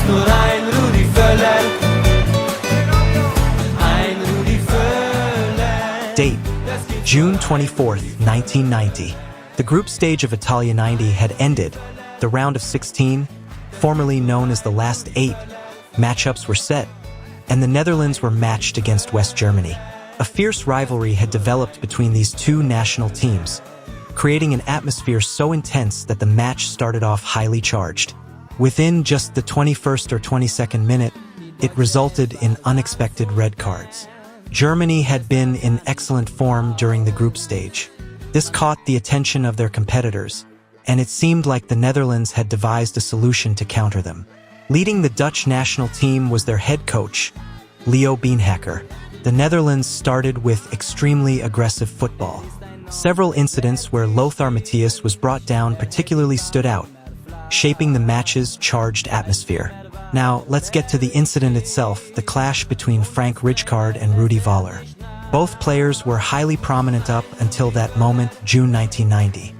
nur ein Rudi Völler. Ein Rudi Völler. Date: June 24th, 1990. The group stage of Italy-90 had ended. The round of 16, formerly known as the last 8, matchups were set, and the Netherlands were matched against West Germany. A fierce rivalry had developed between these two national teams, creating an atmosphere so intense that the match started off highly charged. Within just the 21st or 22nd minute, it resulted in unexpected red cards. Germany had been in excellent form during the group stage. This caught the attention of their competitors, and it seemed like the Netherlands had devised a solution to counter them. Leading the Dutch national team was their head coach, Leo Beenhakker. The Netherlands started with extremely aggressive football. Several incidents where Lothar Matthäus was brought down particularly stood out, shaping the match's charged atmosphere. Now, let's get to the incident itself, the clash between Frank Rijkaard and Rudi Völler. Both players were highly prominent up until that moment, June 1990.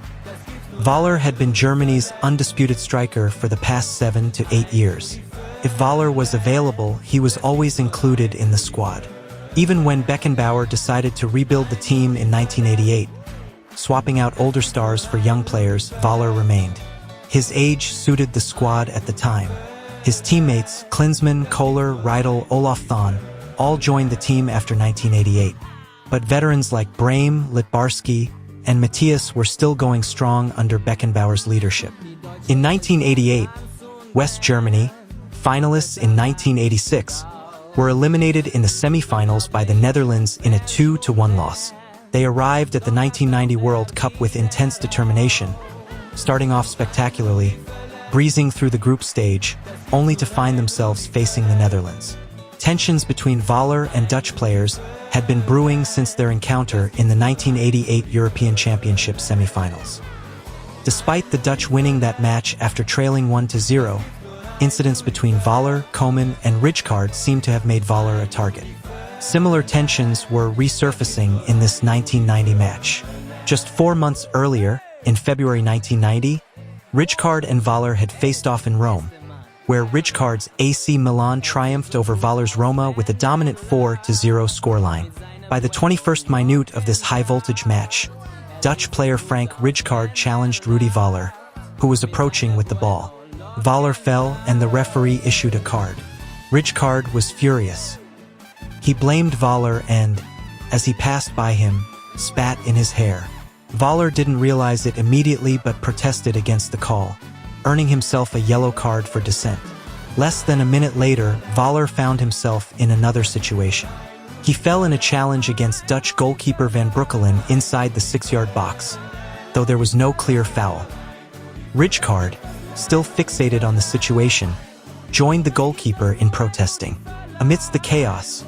Völler had been Germany's undisputed striker for the past 7 to 8 years. If Völler was available, he was always included in the squad. Even when Beckenbauer decided to rebuild the team in 1988, swapping out older stars for young players, Völler remained. His age suited the squad at the time. His teammates, Klinsmann, Kohler, Riedel, Olaf Thon, all joined the team after 1988. But veterans like Brahim, Litbarski, and Matthäus were still going strong under Beckenbauer's leadership. In 1988, West Germany, finalists in 1986, were eliminated in the semi-finals by the Netherlands in a 2-1 loss. They arrived at the 1990 World Cup with intense determination, starting off spectacularly, breezing through the group stage, only to find themselves facing the Netherlands. Tensions between Völler and Dutch players had been brewing since their encounter in the 1988 European Championship semi-finals. Despite the Dutch winning that match after trailing 1-0, incidents between Völler, Koeman, and Rijkaard seemed to have made Völler a target. Similar tensions were resurfacing in this 1990 match. Just 4 months earlier, in February 1990, Rijkaard and Völler had faced off in Rome, where Rijkaard's AC Milan triumphed over Völler's Roma with a dominant 4-0 scoreline. By the 21st minute of this high-voltage match, Dutch player Frank Rijkaard challenged Rudi Völler, who was approaching with the ball. Völler fell and the referee issued a card. Rijkaard was furious. He blamed Völler and, as he passed by him, spat in his hair. Völler didn't realize it immediately but protested against the call, earning himself a yellow card for dissent. Less than a minute later, Völler found himself in another situation. He fell in a challenge against Dutch goalkeeper Van Breukelen inside the 6-yard box, though there was no clear foul. Rijkaard, still fixated on the situation, joined the goalkeeper in protesting. Amidst the chaos,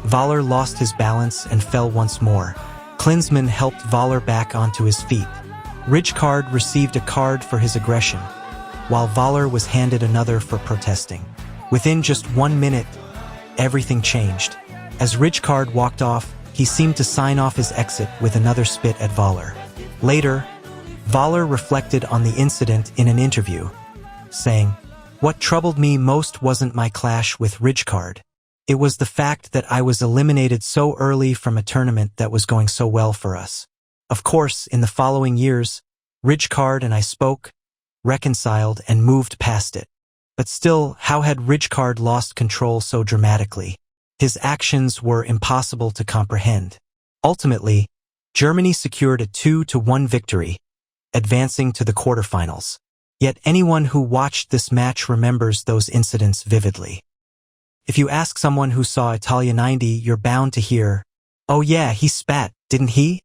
Völler lost his balance and fell once more. Klinsmann helped Völler back onto his feet. Rijkaard received a card for his aggression, while Völler was handed another for protesting. Within just 1 minute, everything changed. As Rijkaard walked off, he seemed to sign off his exit with another spit at Völler. Later, Völler reflected on the incident in an interview, saying, "What troubled me most wasn't my clash with Rijkaard. It was the fact that I was eliminated so early from a tournament that was going so well for us. Of course, in the following years, Rijkaard and I spoke, reconciled, and moved past it. But still, how had Rijkaard lost control so dramatically? His actions were impossible to comprehend." Ultimately, Germany secured a 2-1 victory, advancing to the quarterfinals. Yet anyone who watched this match remembers those incidents vividly. If you ask someone who saw Italy-90, you're bound to hear, "Oh yeah, he spat, didn't he?"